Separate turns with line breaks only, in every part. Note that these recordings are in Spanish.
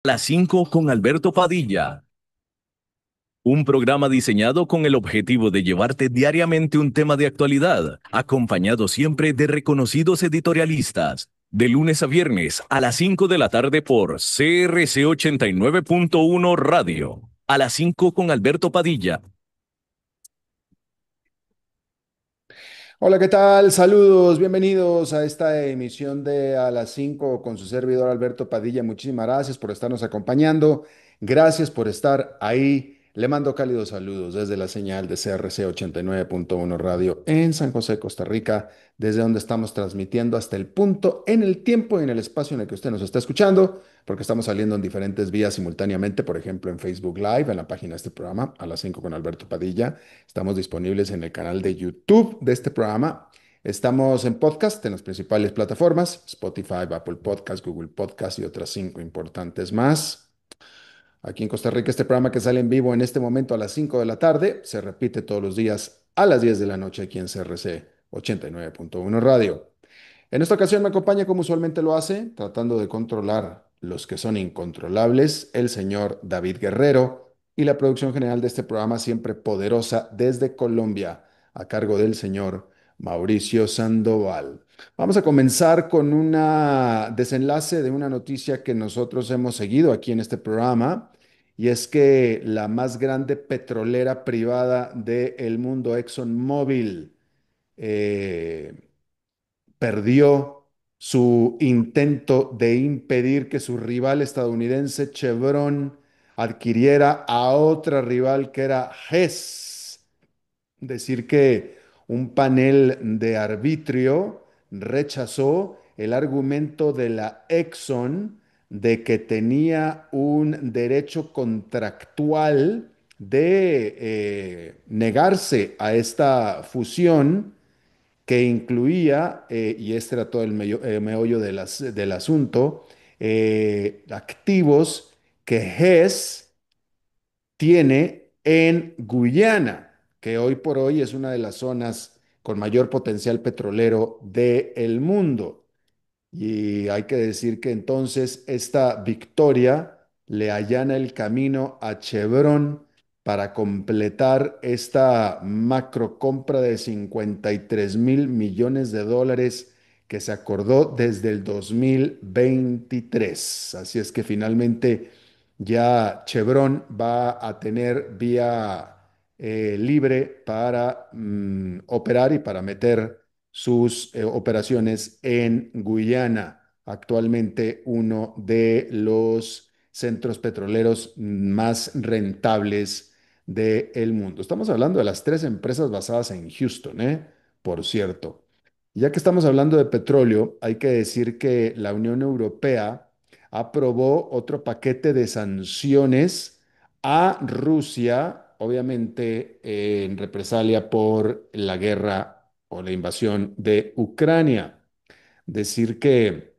Las 5 con Alberto Padilla, un programa diseñado con el objetivo de llevarte diariamente un tema de actualidad, acompañado siempre de reconocidos editorialistas, de lunes a viernes a las 5 de la tarde por CRC 89.1 Radio. A las 5 con Alberto Padilla.
Hola, ¿qué tal? Saludos, bienvenidos a esta emisión de A las 5 con su servidor Alberto Padilla. Muchísimas gracias por estarnos acompañando. Gracias por estar ahí. Le mando cálidos saludos desde la señal de CRC 89.1 Radio en San José, Costa Rica, desde donde estamos transmitiendo hasta el punto en el tiempo y en el espacio en el que usted nos está escuchando, porque estamos saliendo en diferentes vías simultáneamente, por ejemplo, en Facebook Live, en la página de este programa, A las 5 con Alberto Padilla. Estamos disponibles en el canal de YouTube de este programa. Estamos en podcast en las principales plataformas, Spotify, Apple Podcast, Google Podcast y otras cinco importantes más. Aquí en Costa Rica, este programa que sale en vivo en este momento a las 5 de la tarde se repite todos los días a las 10 de la noche aquí en CRC 89.1 Radio. En esta ocasión me acompaña como usualmente lo hace, tratando de controlar los que son incontrolables, el señor David Guerrero y la producción general de este programa siempre poderosa desde Colombia, a cargo del señor Mauricio Sandoval. Vamos a comenzar con una desenlace de una noticia que nosotros hemos seguido aquí en este programa, y es que la más grande petrolera privada del mundo, ExxonMobil, eh, perdió su intento de impedir que su rival estadounidense Chevron adquiriera a otra rival que era Hess. Decir que un panel de arbitrio rechazó el argumento de la Exxon de que tenía un derecho contractual de negarse a esta fusión que incluía, y este era todo el meollo del asunto, activos que Hess tiene en Guyana, que hoy por hoy es una de las zonas con mayor potencial petrolero del mundo. Y hay que decir que entonces esta victoria le allana el camino a Chevron para completar esta macro compra de 53.000 millones de dólares que se acordó desde el 2023. Así es que finalmente ya Chevron va a tener vía libre para operar y para meter sus operaciones en Guyana, actualmente uno de los centros petroleros más rentables del mundo. Estamos hablando de las tres empresas basadas en Houston, por cierto. Ya que estamos hablando de petróleo, hay que decir que la Unión Europea aprobó otro paquete de sanciones a Rusia, obviamente en represalia por la guerra o la invasión de Ucrania. Decir que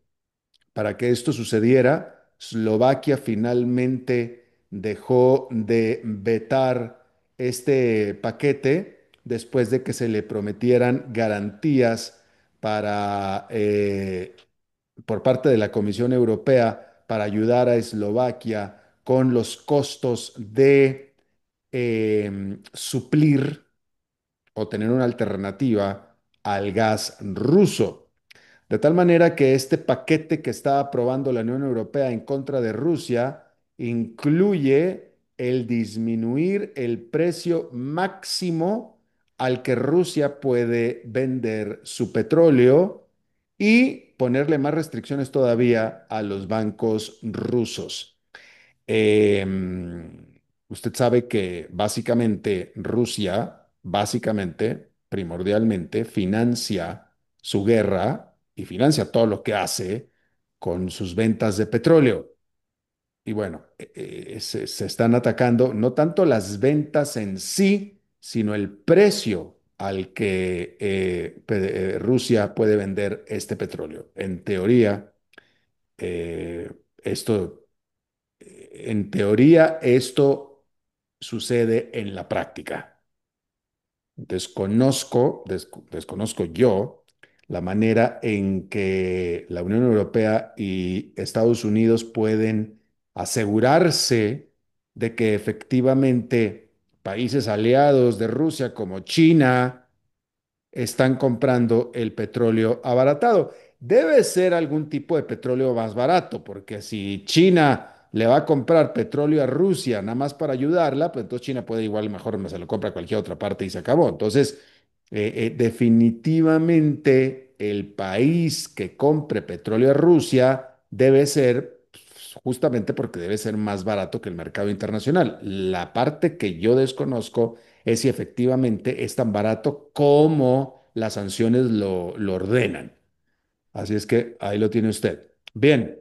para que esto sucediera, Eslovaquia finalmente dejó de vetar este paquete después de que se le prometieran garantías para, por parte de la Comisión Europea para ayudar a Eslovaquia con los costos de suplir o tener una alternativa al gas ruso. De tal manera que este paquete que está aprobando la Unión Europea en contra de Rusia incluye el disminuir el precio máximo al que Rusia puede vender su petróleo y ponerle más restricciones todavía a los bancos rusos. Usted sabe que básicamente Rusia, básicamente, primordialmente, financia su guerra y financia todo lo que hace con sus ventas de petróleo. Y bueno, se están atacando no tanto las ventas en sí, sino el precio al que Rusia puede vender este petróleo. En teoría, esto esto sucede en la práctica. Desconozco yo la manera en que la Unión Europea y Estados Unidos pueden asegurarse de que efectivamente países aliados de Rusia como China están comprando el petróleo abaratado. Debe ser algún tipo de petróleo más barato, porque si China le va a comprar petróleo a Rusia nada más para ayudarla, pues entonces China puede igual mejor me se lo compra a cualquier otra parte y se acabó. Entonces, definitivamente el país que compre petróleo a Rusia debe ser pues, justamente porque debe ser más barato que el mercado internacional. La parte que yo desconozco es si efectivamente es tan barato como las sanciones lo ordenan. Así es que ahí lo tiene usted. Bien,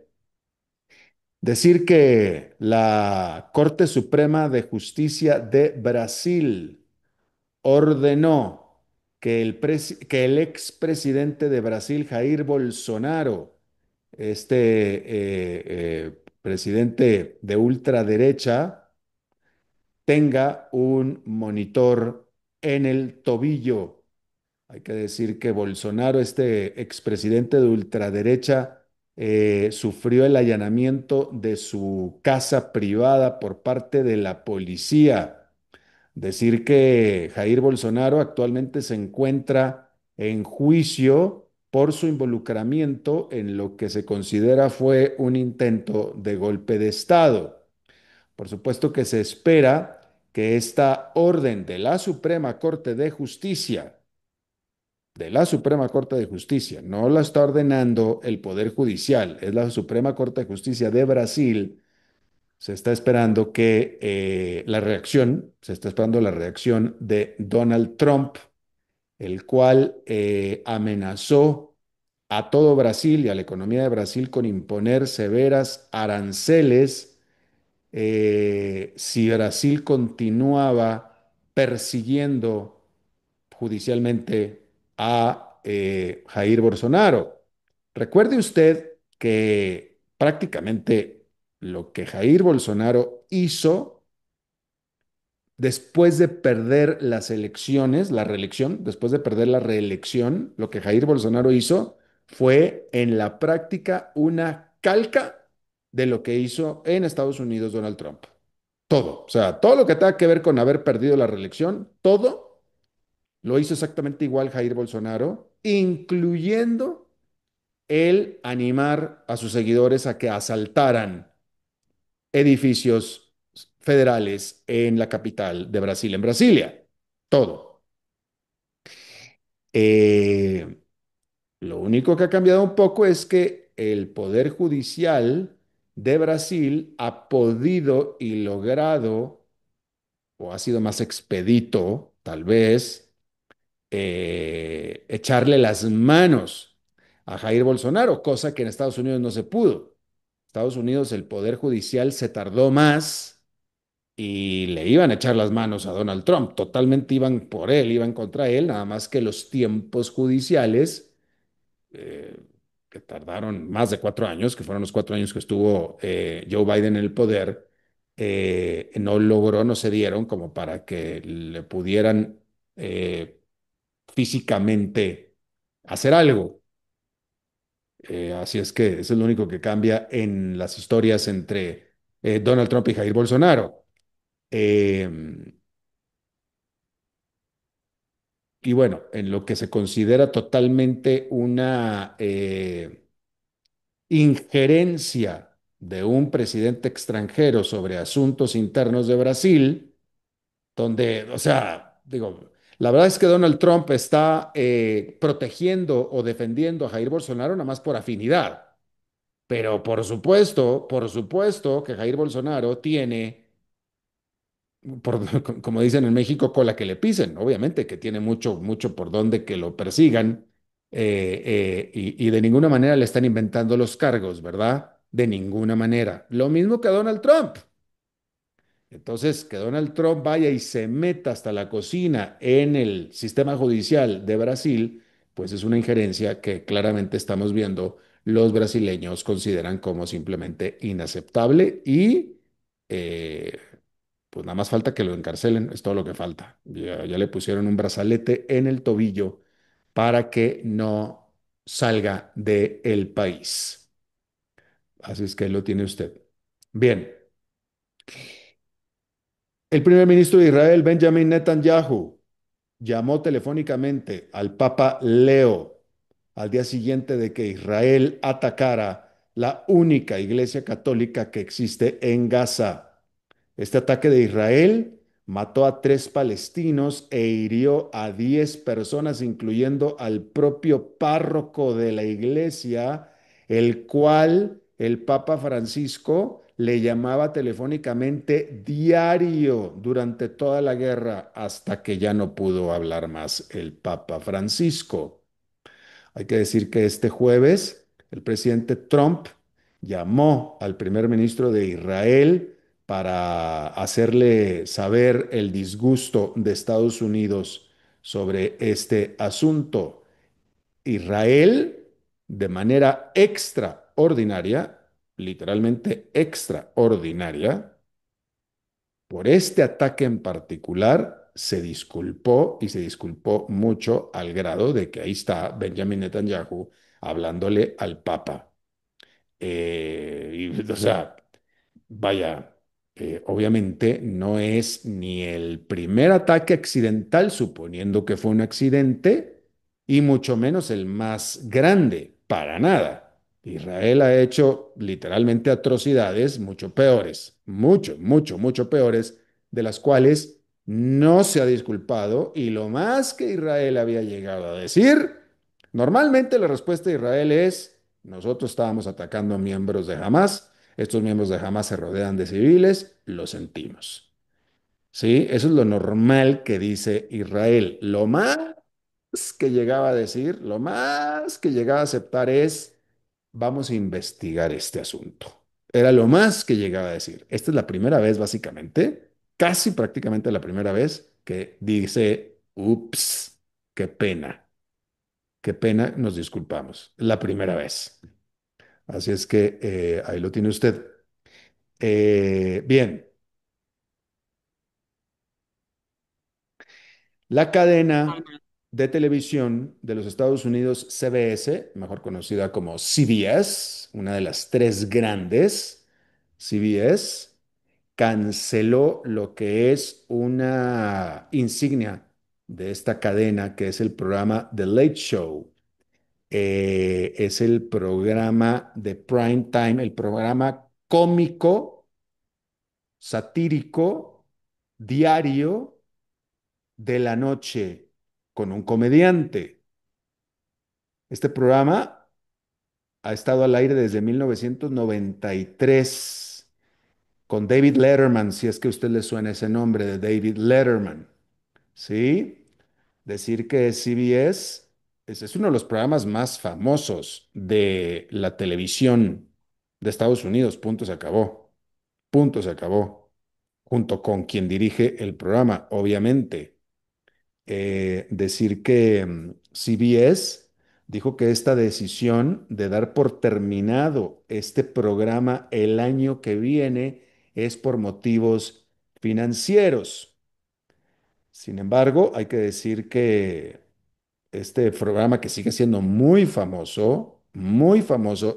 decir que la Corte Suprema de Justicia de Brasil ordenó que el expresidente de Brasil, Jair Bolsonaro, presidente de ultraderecha, tenga un monitor en el tobillo. Hay que decir que Bolsonaro, este expresidente de ultraderecha, sufrió el allanamiento de su casa privada por parte de la policía. Decir que Jair Bolsonaro actualmente se encuentra en juicio por su involucramiento en lo que se considera fue un intento de golpe de Estado. Por supuesto que se espera que esta orden de la Suprema Corte de Justicia, no la está ordenando el Poder Judicial, es la Suprema Corte de Justicia de Brasil. Se está esperando que se está esperando la reacción de Donald Trump, el cual amenazó a todo Brasil y a la economía de Brasil con imponer severas aranceles si Brasil continuaba persiguiendo judicialmente a Jair Bolsonaro. Recuerde usted que prácticamente lo que Jair Bolsonaro hizo después de perder las elecciones, la reelección, después de perder la reelección, lo que Jair Bolsonaro hizo fue en la práctica una calca de lo que hizo en Estados Unidos Donald Trump. Todo, o sea, todo lo que tenga que ver con haber perdido la reelección, todo lo hizo exactamente igual Jair Bolsonaro, incluyendo el animar a sus seguidores a que asaltaran edificios federales en la capital de Brasil, en Brasilia. Todo. Eh, lo único que ha cambiado un poco es que el Poder Judicial de Brasil ha podido y logrado, o ha sido más expedito, tal vez, echarle las manos a Jair Bolsonaro, cosa que en Estados Unidos no se pudo. Estados Unidos, el Poder Judicial se tardó más y le iban a echar las manos a Donald Trump. Totalmente iban por él, iban contra él, nada más que los tiempos judiciales, eh, que tardaron más de 4 años, que fueron los 4 años que estuvo Joe Biden en el poder, no se dieron como para que le pudieran físicamente hacer algo. Así es que eso es lo único que cambia en las historias entre Donald Trump y Jair Bolsonaro. Eh, y bueno, en lo que se considera totalmente una injerencia de un presidente extranjero sobre asuntos internos de Brasil, donde, o sea, digo, la verdad es que Donald Trump está protegiendo o defendiendo a Jair Bolsonaro nada más por afinidad. Pero por supuesto que Jair Bolsonaro tiene, como dicen en México, cola que le pisen, obviamente que tiene mucho, mucho por donde que lo persigan y de ninguna manera le están inventando los cargos, ¿verdad? De ninguna manera. Lo mismo que a Donald Trump. Entonces, que Donald Trump vaya y se meta hasta la cocina en el sistema judicial de Brasil, pues es una injerencia que claramente estamos viendo los brasileños consideran como simplemente inaceptable y eh, pues nada más falta que lo encarcelen, es todo lo que falta. Ya le pusieron un brazalete en el tobillo para que no salga del país. Así es que lo tiene usted. Bien, el primer ministro de Israel, Benjamin Netanyahu, llamó telefónicamente al Papa Leo al día siguiente de que Israel atacara la única iglesia católica que existe en Gaza. Este ataque de Israel mató a 3 palestinos e hirió a 10 personas, incluyendo al propio párroco de la iglesia, el cual el Papa Francisco le llamaba telefónicamente diario durante toda la guerra hasta que ya no pudo hablar más el Papa Francisco. Hay que decir que este jueves el presidente Trump llamó al primer ministro de Israel para hacerle saber el disgusto de Estados Unidos sobre este asunto. Israel, de manera extraordinaria, literalmente extraordinaria, por este ataque en particular, se disculpó y se disculpó mucho al grado de que ahí está Benjamin Netanyahu hablándole al Papa. O sea, vaya, obviamente no es ni el primer ataque accidental, suponiendo que fue un accidente, y mucho menos el más grande, para nada. Israel ha hecho literalmente atrocidades mucho peores, mucho, mucho, mucho peores, de las cuales no se ha disculpado, y lo más que Israel había llegado a decir, normalmente la respuesta de Israel es, nosotros estábamos atacando a miembros de Hamas, estos miembros de Hamas se rodean de civiles, lo sentimos. ¿Sí? Eso es lo normal que dice Israel. Lo más que llegaba a decir, lo más que llegaba a aceptar es, vamos a investigar este asunto. Era lo más que llegaba a decir. Esta es la primera vez, básicamente, casi prácticamente la primera vez que dice, ups, qué pena, nos disculpamos. La primera vez. Así es que ahí lo tiene usted. Bien, la cadena de televisión de los Estados Unidos, CBS, mejor conocida como CBS, una de las tres grandes, CBS, canceló lo que es una insignia de esta cadena, que es el programa The Late Show. Es el programa de prime time, el programa cómico, satírico, diario de la noche con un comediante. Este programa ha estado al aire desde 1993 con David Letterman, si es que a usted le suena ese nombre de David Letterman. ¿Sí? Decir que CBS es uno de los programas más famosos de la televisión de Estados Unidos. Punto, se acabó. Punto, se acabó. Junto con quien dirige el programa, obviamente. Decir que CBS dijo que esta decisión de dar por terminado este programa el año que viene es por motivos financieros. Sin embargo, hay que decir que este programa, que sigue siendo muy famoso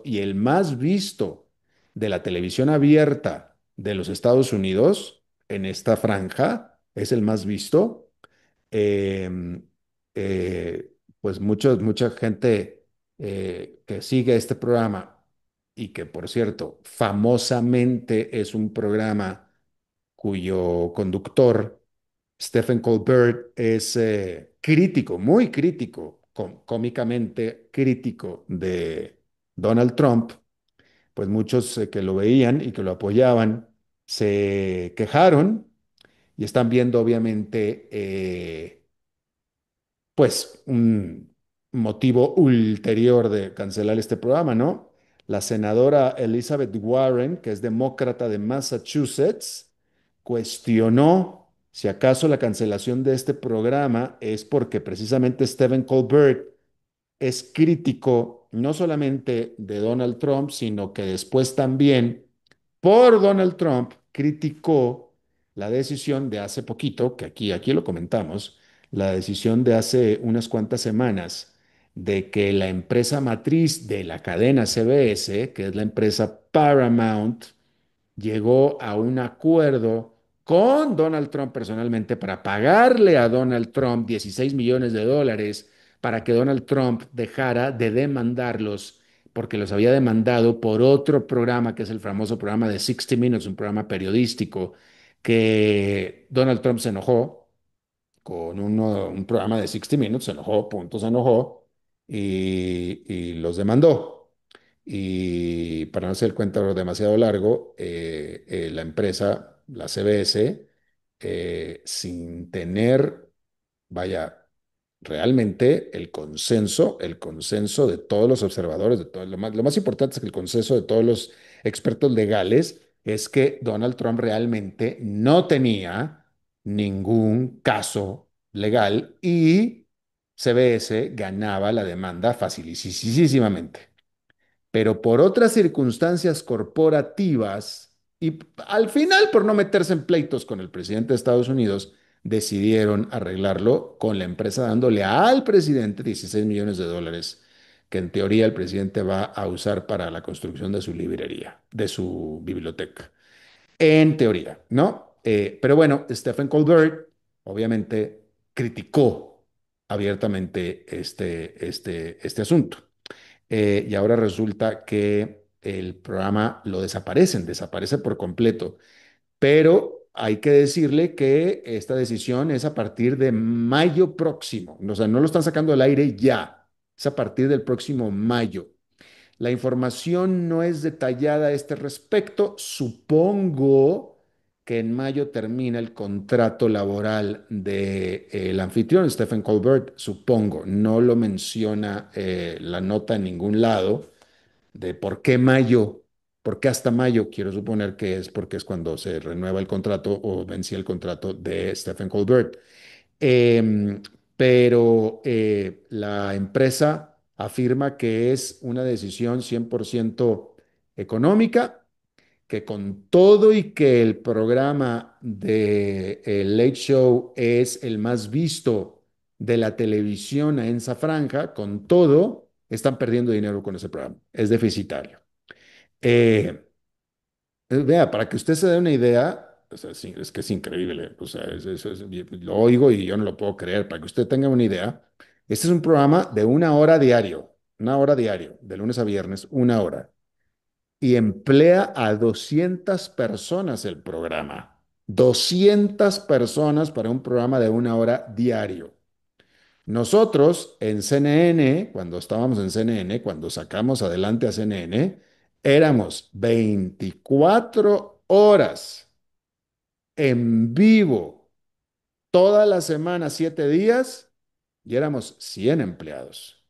y el más visto de la televisión abierta de los Estados Unidos en esta franja, es el más visto. em, pues mucha gente que sigue este programa, y que, por cierto, famosamente es un programa cuyo conductor, Stephen Colbert, es crítico, muy crítico, cómicamente crítico de Donald Trump. Pues muchos que lo veían y que lo apoyaban se quejaron y están viendo, obviamente, pues un motivo ulterior de cancelar este programa, ¿no? La senadora Elizabeth Warren, que es demócrata de Massachusetts, cuestionó si acaso la cancelación de este programa es porque precisamente Stephen Colbert es crítico no solamente de Donald Trump, sino que después también, por Donald Trump, criticó la decisión de hace poquito, que aquí lo comentamos, la decisión de hace unas cuantas semanas de que la empresa matriz de la cadena CBS, que es la empresa Paramount, llegó a un acuerdo con Donald Trump personalmente para pagarle a Donald Trump 16 millones de dólares para que Donald Trump dejara de demandarlos porque los había demandado por otro programa que es el famoso programa de 60 Minutes, un programa periodístico que Donald Trump se enojó con un programa de 60 Minutes, se enojó, punto, se enojó y los demandó. Y para no hacer el cuento demasiado largo, la empresa, la CBS, sin tener, vaya, realmente el consenso de todos los observadores, de todo, lo más importante es que el consenso de todos los expertos legales es que Donald Trump realmente no tenía ningún caso legal y CBS ganaba la demanda facilísimamente, pero por otras circunstancias corporativas y al final por no meterse en pleitos con el presidente de Estados Unidos, decidieron arreglarlo con la empresa dándole al presidente 16 millones de dólares que en teoría el presidente va a usar para la construcción de su librería, de su biblioteca. En teoría, ¿no? Pero bueno, Stephen Colbert obviamente criticó abiertamente este asunto. Y ahora resulta que el programa lo desaparecen, desaparece por completo. Pero hay que decirle que esta decisión es a partir de mayo próximo. O sea, no lo están sacando al aire ya, es a partir del próximo mayo. La información no es detallada a este respecto. Supongo que en mayo termina el contrato laboral del anfitrión, Stephen Colbert, supongo. No lo menciona la nota en ningún lado de por qué mayo, por qué hasta mayo. Quiero suponer que es porque es cuando se renueva el contrato o vencía el contrato de Stephen Colbert. Em, pero la empresa afirma que es una decisión 100% económica, que con todo y que el programa de el Late Show es el más visto de la televisión en esa franja, con todo, están perdiendo dinero con ese programa. Es deficitario. Eh, Vea, para que usted se dé una idea, o sea, sí, es que es increíble, o sea, lo oigo y yo no lo puedo creer. Para que usted tenga una idea, este es un programa de una hora diario, de lunes a viernes, una hora, y emplea a 200 personas el programa. 200 personas para un programa de una hora diario. Nosotros en CNN, cuando estábamos en CNN, cuando sacamos adelante a CNN, éramos 24 horas en vivo, toda la semana, 7 días, y éramos 100 empleados.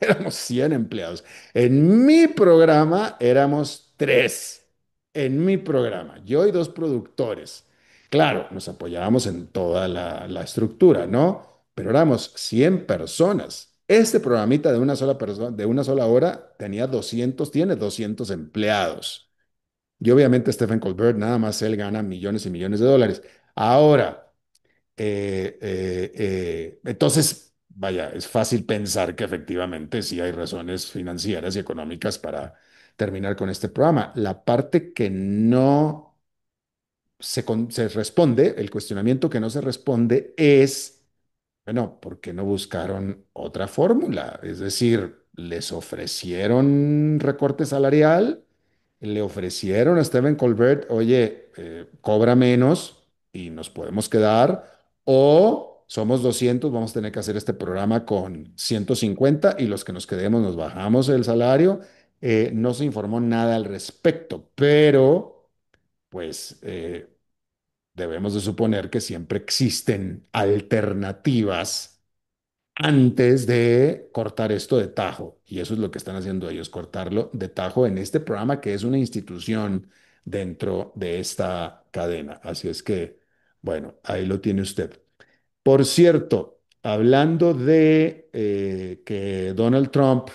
Éramos 100 empleados. En mi programa éramos tres. En mi programa, yo y dos productores. Claro, nos apoyábamos en toda la estructura, ¿no? Pero éramos 100 personas. Este programita de una sola persona, de una sola hora, tiene 200 empleados. Y obviamente Stephen Colbert, nada más él gana millones y millones de dólares. Ahora, entonces, vaya, es fácil pensar que efectivamente sí hay razones financieras y económicas para terminar con este programa. La parte que no se responde, el cuestionamiento que no se responde es, bueno, ¿por qué no buscaron otra fórmula? Es decir, les ofrecieron recorte salarial, le ofrecieron a Stephen Colbert, oye, cobra menos y nos podemos quedar, o somos 200, vamos a tener que hacer este programa con 150 y los que nos quedemos nos bajamos el salario. No se informó nada al respecto, pero pues debemos de suponer que siempre existen alternativas antes de cortar esto de tajo. Y eso es lo que están haciendo ellos, cortarlo de tajo en este programa que es una institución dentro de esta cadena. Así es que, bueno, ahí lo tiene usted. Por cierto, hablando de que Donald Trump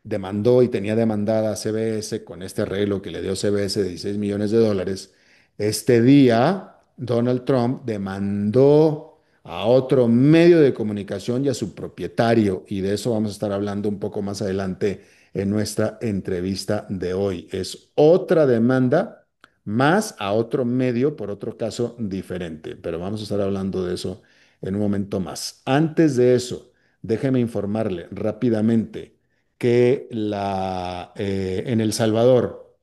demandó y tenía demandada a CBS con este arreglo que le dio CBS de 16 millones de dólares. Este día, Donald Trump demandó a otro medio de comunicación y a su propietario, y de eso vamos a estar hablando un poco más adelante en nuestra entrevista de hoy. Es otra demanda más a otro medio por otro caso diferente, pero vamos a estar hablando de eso en un momento más. Antes de eso, déjeme informarle rápidamente que en El Salvador,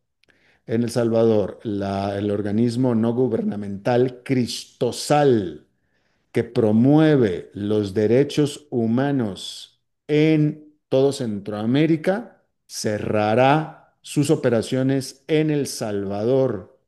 el organismo no gubernamental Cristosal, que promueve los derechos humanos en todo Centroamérica, cerrará sus operaciones en El Salvador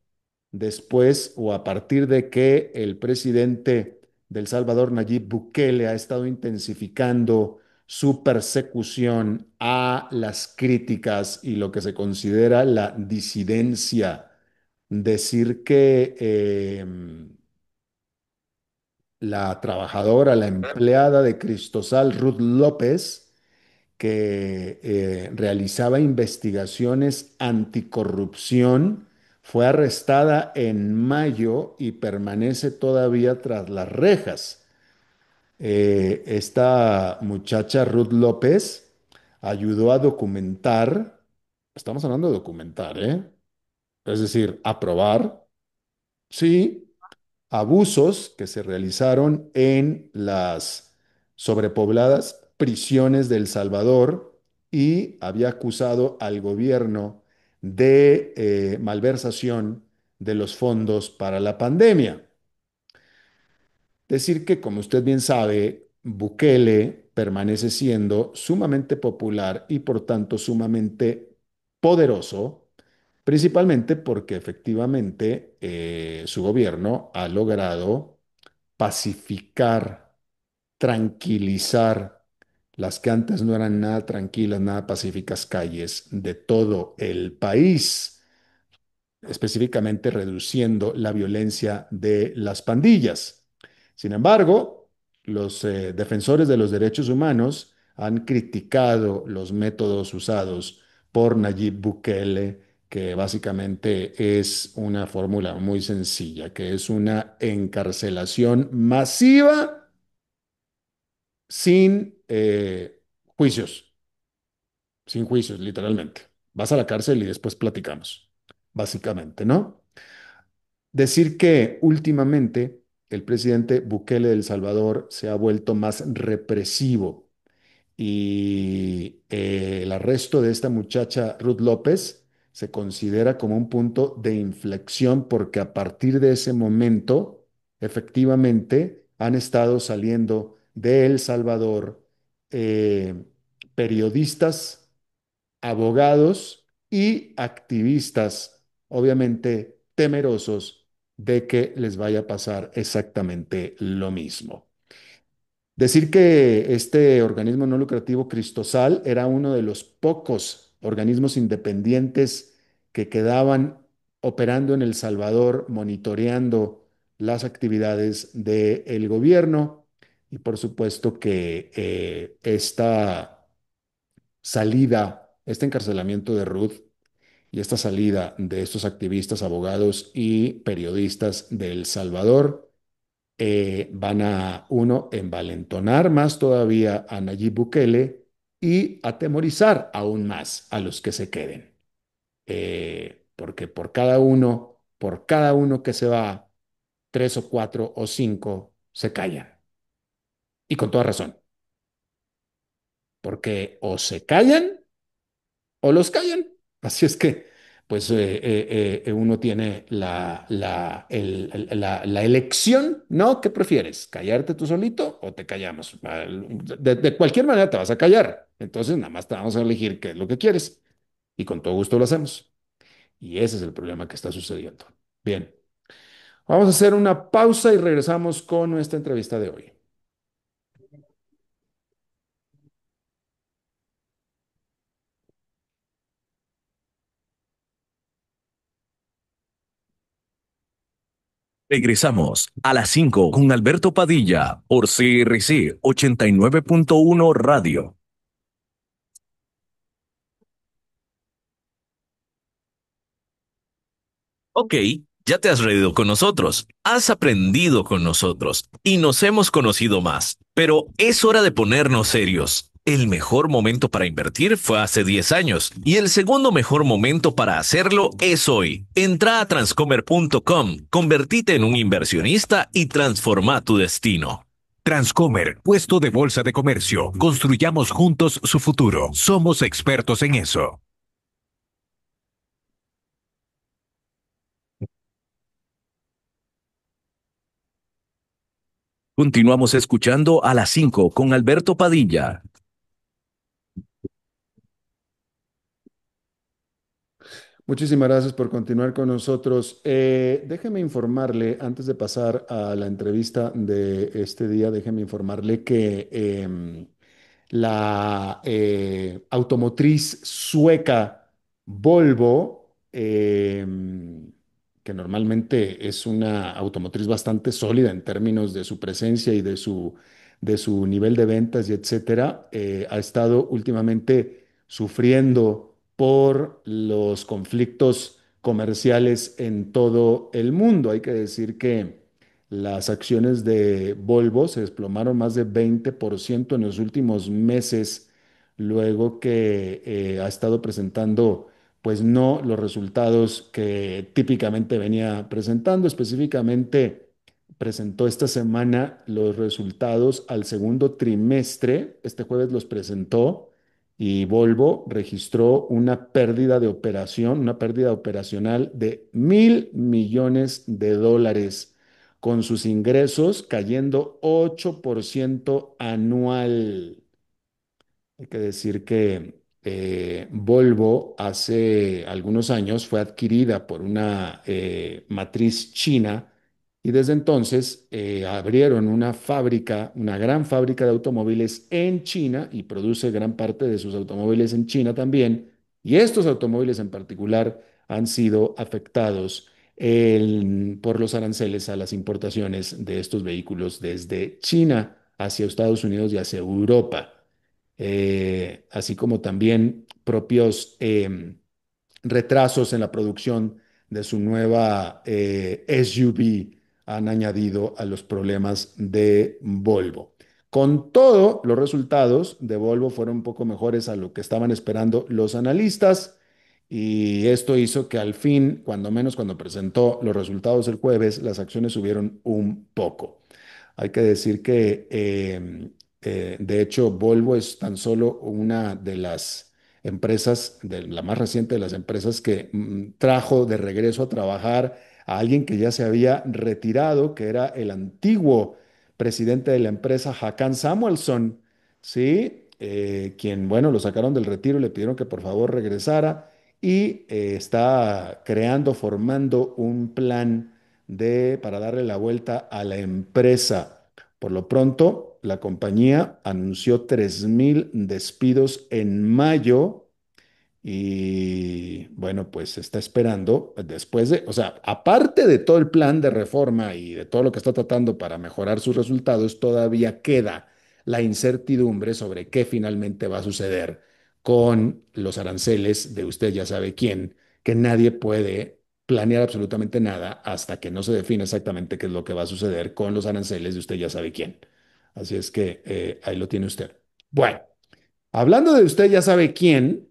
después o a partir de que el presidente de El Salvador, Nayib Bukele, ha estado intensificando su persecución a las críticas y lo que se considera la disidencia. Decir que la trabajadora, la empleada de Cristosal, Ruth López, que realizaba investigaciones anticorrupción, fue arrestada en mayo y permanece todavía tras las rejas. Esta muchacha, Ruth López, ayudó a documentar, estamos hablando de documentar, ¿eh? Es decir, aprobar, sí, abusos que se realizaron en las sobrepobladas prisiones de El Salvador y había acusado al gobierno de malversación de los fondos para la pandemia. Decir que, como usted bien sabe, Bukele permanece siendo sumamente popular y por tanto sumamente poderoso, principalmente porque efectivamente su gobierno ha logrado pacificar, tranquilizar las que antes no eran nada tranquilas, nada pacíficas calles de todo el país, específicamente reduciendo la violencia de las pandillas. Sin embargo, los defensores de los derechos humanos han criticado los métodos usados por Nayib Bukele, que básicamente es una fórmula muy sencilla, que es una encarcelación masiva sin juicios, sin juicios, literalmente. Vas a la cárcel y después platicamos, básicamente, ¿no? Decir que últimamente el presidente Bukele de El Salvador se ha vuelto más represivo y el arresto de esta muchacha Ruth López se considera como un punto de inflexión porque a partir de ese momento efectivamente han estado saliendo de El Salvador eh, periodistas, abogados y activistas, obviamente temerosos de que les vaya a pasar exactamente lo mismo. Decir que este organismo no lucrativo Cristosal era uno de los pocos organismos independientes que quedaban operando en El Salvador, monitoreando las actividades del gobierno y por supuesto que esta salida, este encarcelamiento de Ruth y esta salida de estos activistas, abogados y periodistas de El Salvador van a, uno, envalentonar más todavía a Nayib Bukele y atemorizar aún más a los que se queden. Porque por cada uno que se va, tres o cuatro o cinco se callan. Y con toda razón, porque o se callan o los callan. Así es que, pues, uno tiene la elección, ¿no? ¿Qué prefieres? ¿Callarte tú solito o te callamos? De cualquier manera te vas a callar. Entonces, nada más te vamos a elegir qué es lo que quieres. Y con todo gusto lo hacemos. Y ese es el problema que está sucediendo. Bien, vamos a hacer una pausa y regresamos con nuestra entrevista de hoy.
Regresamos a las 5 con Alberto Padilla por CRC 89.1 Radio. Ok, ya te has reído con nosotros, has aprendido con nosotros y nos hemos conocido más, pero es hora de ponernos serios. El mejor momento para invertir fue hace 10 años y el segundo mejor momento para hacerlo es hoy. Entra a transcomer.com, convertite en un inversionista y transforma tu destino.
Transcomer, puesto de bolsa de comercio. Construyamos juntos su futuro. Somos expertos en eso.
Continuamos escuchando a las 5 con Alberto Padilla.
Muchísimas gracias por continuar con nosotros. Déjeme informarle, antes de pasar a la entrevista de este día, déjeme informarle que la automotriz sueca Volvo, que normalmente es una automotriz bastante sólida en términos de su presencia y de su nivel de ventas y etcétera, ha estado últimamente sufriendo por los conflictos comerciales en todo el mundo. Hay que decir que las acciones de Volvo se desplomaron más de 20% en los últimos meses, luego que ha estado presentando, pues no los resultados que típicamente venía presentando. Específicamente, presentó esta semana los resultados al segundo trimestre. Este jueves los presentó y Volvo registró una pérdida de operación, una pérdida operacional de $1.000 millones, con sus ingresos cayendo 8% anual. Hay que decir que Volvo hace algunos años fue adquirida por una matriz china y desde entonces abrieron una fábrica, una gran fábrica de automóviles en China y produce gran parte de sus automóviles en China también. Y estos automóviles en particular han sido afectados por los aranceles a las importaciones de estos vehículos desde China hacia Estados Unidos y hacia Europa, así como también propios retrasos en la producción de su nueva SUV han añadido a los problemas de Volvo. Con todo, los resultados de Volvo fueron un poco mejores a lo que estaban esperando los analistas y esto hizo que al fin, cuando menos cuando presentó los resultados el jueves, las acciones subieron un poco. Hay que decir que, de hecho, Volvo es tan solo una de las empresas, de la más reciente de las empresas que trajo de regreso a trabajar a alguien que ya se había retirado, que era el antiguo presidente de la empresa, Hakan Samuelsson, ¿sí? Quien, bueno, lo sacaron del retiro y le pidieron que por favor regresara y está creando, formando un plan para darle la vuelta a la empresa. Por lo pronto, la compañía anunció 3.000 despidos en mayo y bueno, pues se está esperando después de, o sea, aparte de todo el plan de reforma y de todo lo que está tratando para mejorar sus resultados, todavía queda la incertidumbre sobre qué finalmente va a suceder con los aranceles de usted ya sabe quién, que nadie puede planear absolutamente nada hasta que no se define exactamente qué es lo que va a suceder con los aranceles de usted ya sabe quién. Así es que ahí lo tiene usted. Bueno. Hablando de usted ya sabe quién,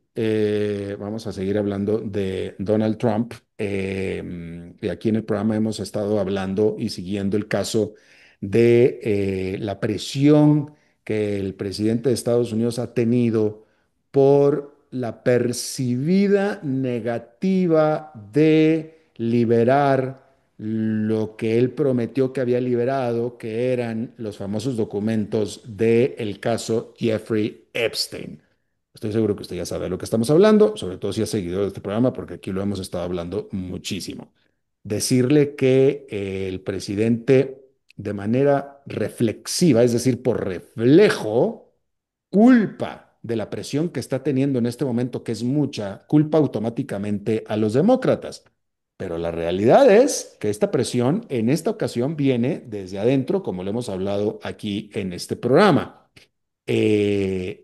vamos a seguir hablando de Donald Trump. Y aquí en el programa hemos estado hablando y siguiendo el caso de la presión que el presidente de Estados Unidos ha tenido por la percibida negativa de liberar lo que él prometió que había liberado, que eran los famosos documentos del caso Jeffrey Epstein. Estoy seguro que usted ya sabe de lo que estamos hablando, sobre todo si ha seguido este programa, porque aquí lo hemos estado hablando muchísimo. Decirle que el presidente, de manera reflexiva, es decir, por reflejo, culpa de la presión que está teniendo en este momento, que es mucha, culpa automáticamente a los demócratas. Pero la realidad es que esta presión en esta ocasión viene desde adentro, como lo hemos hablado aquí en este programa. Y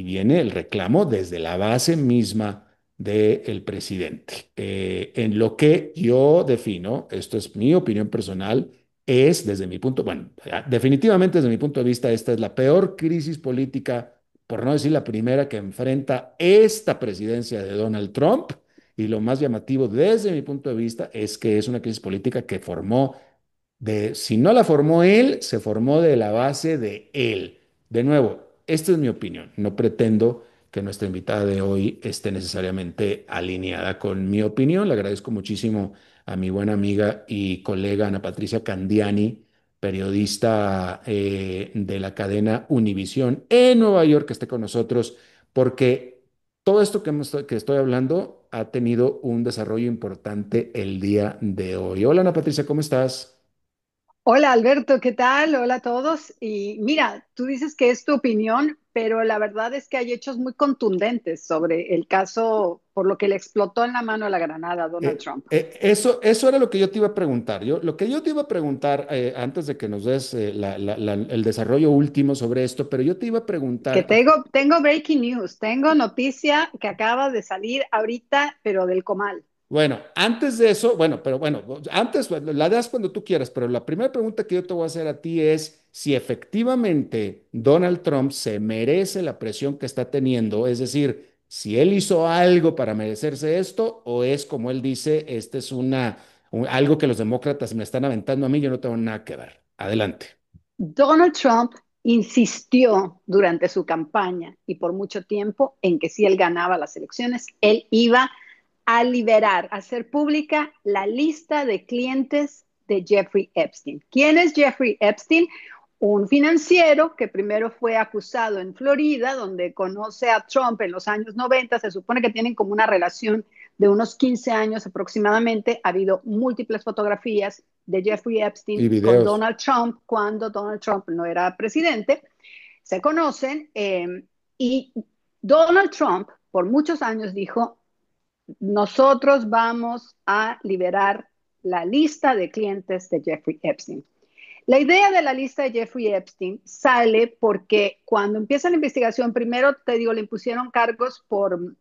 viene el reclamo desde la base misma del presidente. En lo que yo defino, esto es mi opinión personal, es, desde mi punto, bueno, definitivamente desde mi punto de vista, esta es la peor crisis política, por no decir la primera, que enfrenta esta presidencia de Donald Trump. Y lo más llamativo desde mi punto de vista es que es una crisis política que formó si no la formó él, se formó de la base de él. De nuevo, esta es mi opinión. No pretendo que nuestra invitada de hoy esté necesariamente alineada con mi opinión. Le agradezco muchísimo a mi buena amiga y colega Ana Patricia Candiani, periodista de la cadena Univisión en Nueva York, que esté con nosotros, porque todo esto que estoy hablando ha tenido un desarrollo importante el día de hoy. Hola Ana Patricia, ¿cómo estás?
Hola Alberto, ¿qué tal? Hola a todos. Y mira, tú dices que es tu opinión, pero la verdad es que hay hechos muy contundentes sobre el caso por lo que le explotó en la mano la granada a Donald Trump.
Eso era lo que yo te iba a preguntar. Lo que yo te iba a preguntar antes de que nos des el desarrollo último sobre esto, pero yo te iba a
Que
preguntar,
tengo breaking news, tengo noticia que acaba de salir ahorita, pero del comal.
bueno, antes de eso, bueno, pero bueno, antes la das cuando tú quieras, pero la primera pregunta que yo te voy a hacer a ti es si efectivamente Donald Trump se merece la presión que está teniendo, es decir, si él hizo algo para merecerse esto o es como él dice, este es algo que los demócratas me están aventando a mí, yo no tengo nada que ver. Adelante.
Donald Trump insistió durante su campaña y por mucho tiempo en que si él ganaba las elecciones, él iba a liberar, a hacer pública la lista de clientes de Jeffrey Epstein. ¿Quién es Jeffrey Epstein? Un financiero que primero fue acusado en Florida, donde conoce a Trump en los años 90. Se supone que tienen como una relación de unos 15 años aproximadamente. Ha habido múltiples fotografías de Jeffrey
Y
Epstein con
videos.
Donald Trump cuando Donald Trump no era presidente. Se conocen y Donald Trump por muchos años dijo, nosotros vamos a liberar la lista de clientes de Jeffrey Epstein. La idea de la lista de Jeffrey Epstein sale porque cuando empieza la investigación, primero te digo, le impusieron cargos por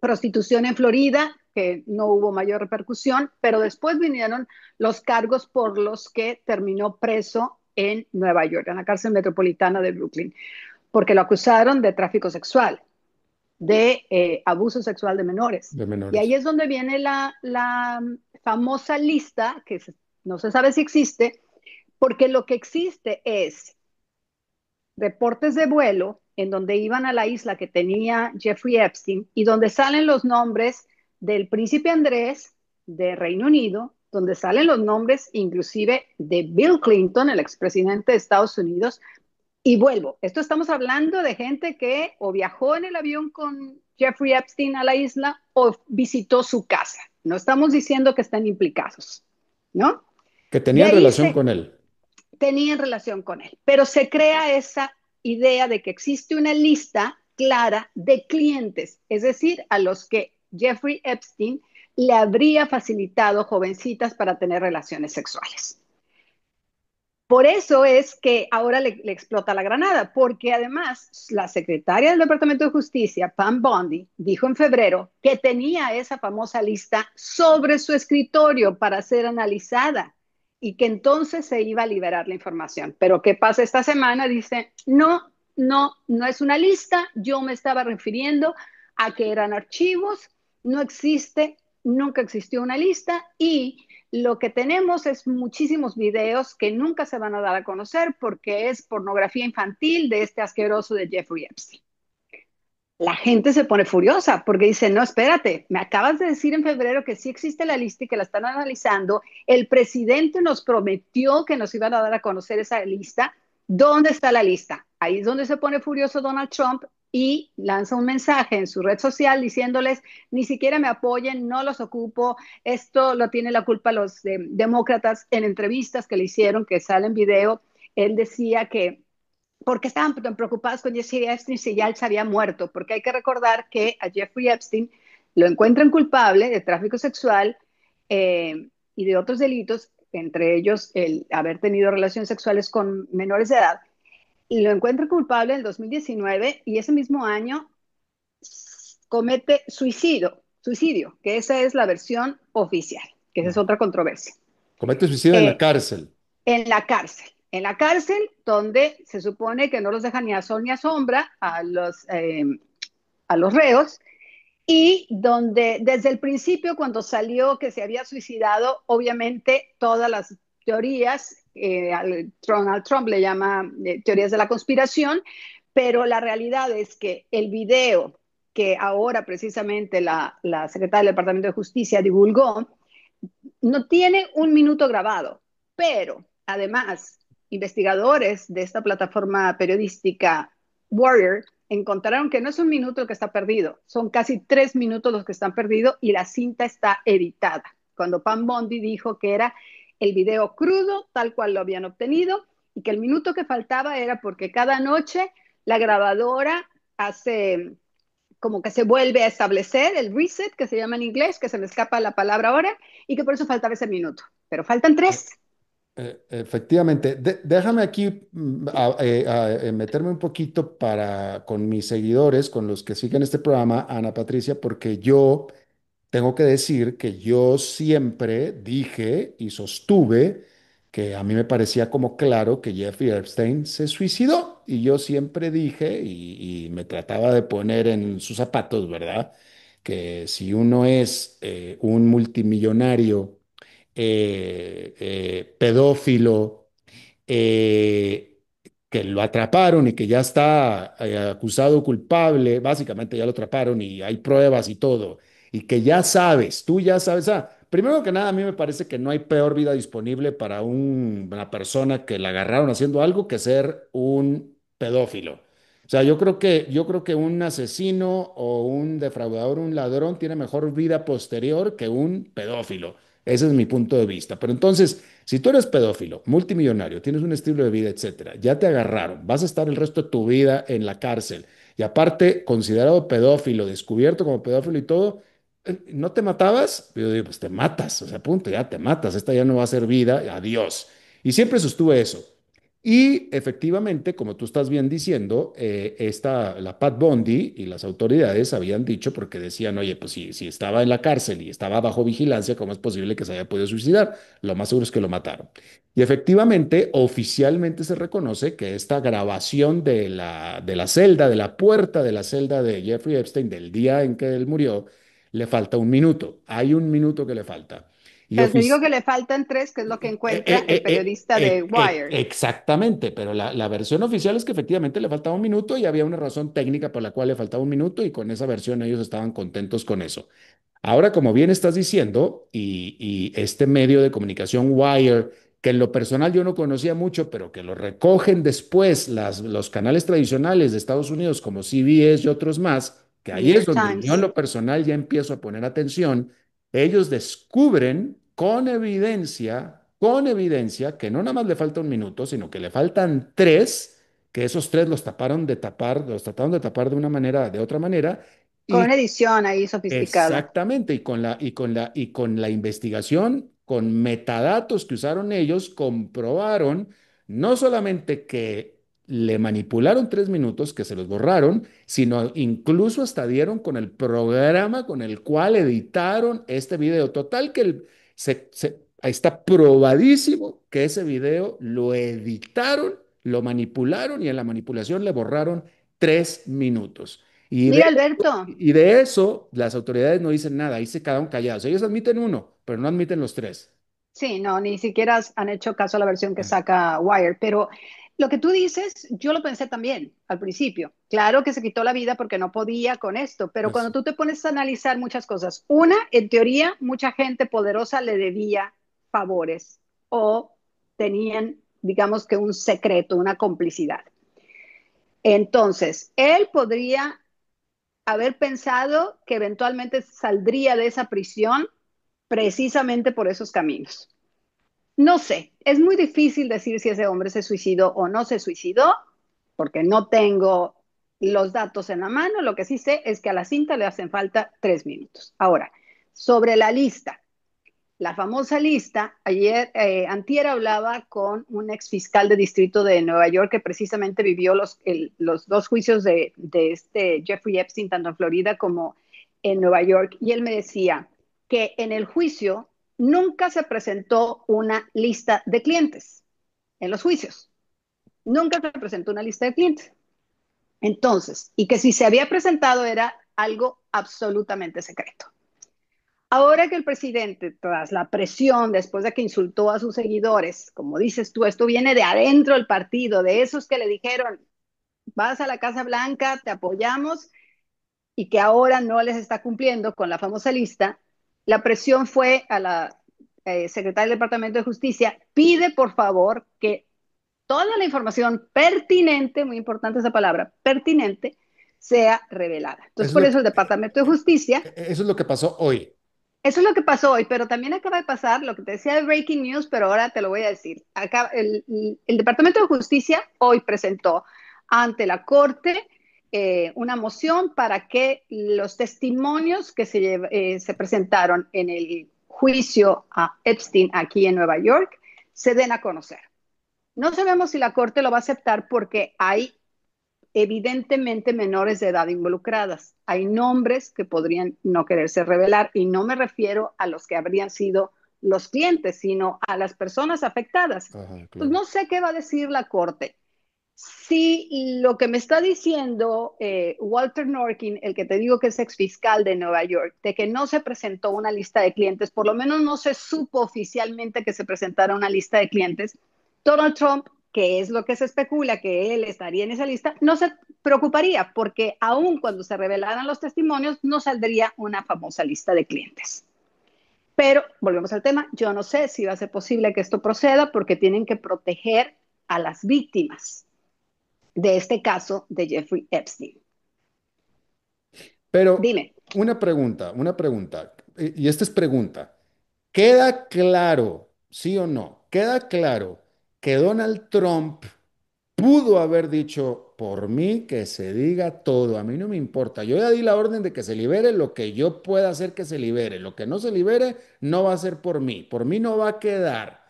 prostitución en Florida, que no hubo mayor repercusión, pero después vinieron los cargos por los que terminó preso en Nueva York, en la cárcel metropolitana de Brooklyn, porque lo acusaron de tráfico sexual, de abuso sexual de menores.
De
Y ahí
menores.
es donde viene la famosa lista, que no se sabe si existe, porque lo que existe es reportes de vuelo en donde iban a la isla que tenía Jeffrey Epstein y donde salen los nombres del príncipe Andrés de Reino Unido, donde salen los nombres inclusive de Bill Clinton, el expresidente de Estados Unidos. Y vuelvo, esto estamos hablando de gente que o viajó en el avión con Jeffrey Epstein a la isla o visitó su casa. No estamos diciendo que están implicados, ¿no?
Que
De
tenían
ahí
relación
se
con él.
tenía relación con él, pero se crea esa idea de que existe una lista clara de clientes, es decir, a los que Jeffrey Epstein le habría facilitado jovencitas para tener relaciones sexuales. Por eso es que ahora le explota la granada, porque además la secretaria del Departamento de Justicia, Pam Bondi, dijo en febrero que tenía esa famosa lista sobre su escritorio para ser analizada y que entonces se iba a liberar la información. Pero ¿qué pasa esta semana? Dice, no, no es una lista, yo me estaba refiriendo a que eran archivos, no existe, nunca existió una lista y lo que tenemos es muchísimos videos que nunca se van a dar a conocer porque es pornografía infantil de este asqueroso de Jeffrey Epstein. La gente se pone furiosa porque dice, no, espérate, me acabas de decir en febrero que sí existe la lista y que la están analizando. El presidente nos prometió que nos iban a dar a conocer esa lista. ¿Dónde está la lista? Ahí es donde se pone furioso Donald Trump y lanza un mensaje en su red social diciéndoles, ni siquiera me apoyen, no los ocupo, esto lo tiene la culpa los demócratas. En entrevistas que le hicieron, que sale en video, él decía que ¿por qué estaban tan preocupados con Jeffrey Epstein si ya él se había muerto? Porque hay que recordar que a Jeffrey Epstein lo encuentran culpable de tráfico sexual y de otros delitos, entre ellos el haber tenido relaciones sexuales con menores de edad. Y lo encuentran culpable en el 2019 y ese mismo año comete suicidio, que esa es la versión oficial, que esa es otra controversia.
Comete suicidio en la
Eh,
cárcel.
En la cárcel donde se supone que no los dejan ni a sol ni a sombra a los reos, y donde desde el principio, cuando salió que se había suicidado, obviamente todas las teorías, Donald Trump le llama teorías de la conspiración, pero la realidad es que el video que ahora precisamente la secretaria del Departamento de Justicia divulgó, no tiene un minuto grabado, pero además investigadores de esta plataforma periodística Warrior encontraron que no es un minuto el que está perdido, son casi 3 minutos los que están perdidos y la cinta está editada. Cuando Pam Bondi dijo que era el video crudo, tal cual lo habían obtenido, y que el minuto que faltaba era porque cada noche la grabadora hace como que se vuelve a establecer el reset, que se llama en inglés, que se me escapa la palabra ahora, y que por eso faltaba ese minuto. Pero faltan 3.
Efectivamente, déjame aquí meterme un poquito con mis seguidores, con los que siguen este programa, Ana Patricia, porque yo tengo que decir que yo siempre dije y sostuve que a mí me parecía como claro que Jeffrey Epstein se suicidó. Y yo siempre dije, y me trataba de poner en sus zapatos, ¿verdad? Que si uno es un multimillonario, pedófilo, eh, que lo atraparon y que ya está acusado culpable, básicamente ya lo atraparon y hay pruebas y todo, y que ya sabes, tú ya sabes, primero que nada, a mí me parece que no hay peor vida disponible para una persona que la agarraron haciendo algo que ser un pedófilo. O sea, yo creo que un asesino o un defraudador, un ladrón, tiene mejor vida posterior que un pedófilo. Ese es mi punto de vista. Pero entonces, si tú eres pedófilo, multimillonario, tienes un estilo de vida, etcétera, ya te agarraron, vas a estar el resto de tu vida en la cárcel y aparte considerado pedófilo, descubierto como pedófilo y todo, ¿no te matabas? Yo digo, pues te matas, o sea, punto, ya te matas, esta ya no va a ser vida, adiós. Y siempre sostuve eso. Y efectivamente, como tú estás bien diciendo, la Pat Bondi y las autoridades habían dicho, porque decían, oye, pues si estaba en la cárcel y estaba bajo vigilancia, ¿cómo es posible que se haya podido suicidar? Lo más seguro es que lo mataron. Y efectivamente, oficialmente se reconoce que esta grabación de la celda, de la puerta de la celda de Jeffrey Epstein, del día en que él murió, le falta un minuto. Hay un minuto que le falta. Y
Pero te digo que le faltan 3, que es lo que encuentra el periodista de Wire.
Exactamente, pero la versión oficial es que efectivamente le faltaba un minuto y había una razón técnica por la cual le faltaba un minuto y con esa versión ellos estaban contentos con eso. Ahora, como bien estás diciendo, y este medio de comunicación Wire, que en lo personal yo no conocía mucho, pero que lo recogen después los canales tradicionales de Estados Unidos como CBS y otros más, que
New
ahí es
York
donde yo en
Times.
lo personal ya empiezo a poner atención, ellos descubren con evidencia, que no nada más le falta un minuto, sino que le faltan 3, que esos 3 los taparon de tapar, los trataron de tapar de otra manera,
Con
y
una edición ahí sofisticada.
exactamente, y con la investigación, con metadatos que usaron ellos, comprobaron no solamente que le manipularon 3 minutos, que se los borraron, sino incluso hasta dieron con el programa con el cual editaron este video. Total que está probadísimo que ese video lo editaron, lo manipularon y en la manipulación le borraron 3 minutos. Y de
Mira, Alberto,
y de eso, las autoridades no dicen nada, ahí se quedaron callados. Ellos admiten uno, pero no admiten los 3.
sí, no, ni siquiera han hecho caso a la versión que saca Wire, pero lo que tú dices, yo lo pensé también al principio. Claro que se quitó la vida porque no podía con esto, pero cuando
Eso.
tú te pones a analizar muchas cosas, una, en teoría, mucha gente poderosa le debía favores o tenían, digamos que un secreto, una complicidad. Entonces, él podría haber pensado que eventualmente saldría de esa prisión precisamente por esos caminos. No sé, es muy difícil decir si ese hombre se suicidó o no se suicidó, porque no tengo los datos en la mano. Lo que sí sé es que a la cinta le hacen falta 3 minutos. Ahora, sobre la lista, la famosa lista, ayer, antier hablaba con un ex fiscal de distrito de Nueva York que precisamente vivió los 2 juicios de este Jeffrey Epstein, tanto en Florida como en Nueva York, y él me decía que en el juicio nunca se presentó una lista de clientes. en los juicios. Nunca se presentó una lista de clientes. Entonces, y que si se había presentado era algo absolutamente secreto. Ahora que el presidente, tras la presión, después de que insultó a sus seguidores, como dices tú, esto viene de adentro del partido, de esos que le dijeron, vas a la Casa Blanca, te apoyamos, y que ahora no les está cumpliendo con la famosa lista, la presión fue a la secretaria del Departamento de Justicia, pide por favor que toda la información pertinente, muy importante esa palabra, pertinente, sea revelada. Entonces,
Eso es
por
lo
eso el
que,
Departamento de Justicia,
eso es lo que pasó hoy.
eso es lo que pasó hoy, pero también acaba de pasar lo que te decía de Breaking News, pero ahora te lo voy a decir. Acá, el Departamento de Justicia hoy presentó ante la Corte una moción para que los testimonios que se presentaron en el juicio a Epstein aquí en Nueva York se den a conocer. No sabemos si la Corte lo va a aceptar porque hay evidentemente menores de edad involucradas. Hay nombres que podrían no quererse revelar y no me refiero a los que habrían sido los clientes, sino a las personas afectadas.
Ajá,
Pues
claro.
no sé qué va a decir la Corte. Si lo que me está diciendo Walter Norkin, el que te digo que es exfiscal de Nueva York, de que no se presentó una lista de clientes, por lo menos no se supo oficialmente que se presentara una lista de clientes, Donald Trump, que es lo que se especula que él estaría en esa lista, no se preocuparía porque aun cuando se revelaran los testimonios no saldría una famosa lista de clientes. Pero volvemos al tema, yo no sé si va a ser posible que esto proceda porque tienen que proteger a las víctimas de este caso de Jeffrey Epstein.
Pero
Dime.
una pregunta, y esta es pregunta. ¿Queda claro, sí o no? ¿Queda claro que Donald Trump pudo haber dicho, por mí que se diga todo, a mí no me importa, yo ya di la orden de que se libere lo que yo pueda hacer que se libere, lo que no se libere no va a ser por mí no va a quedar.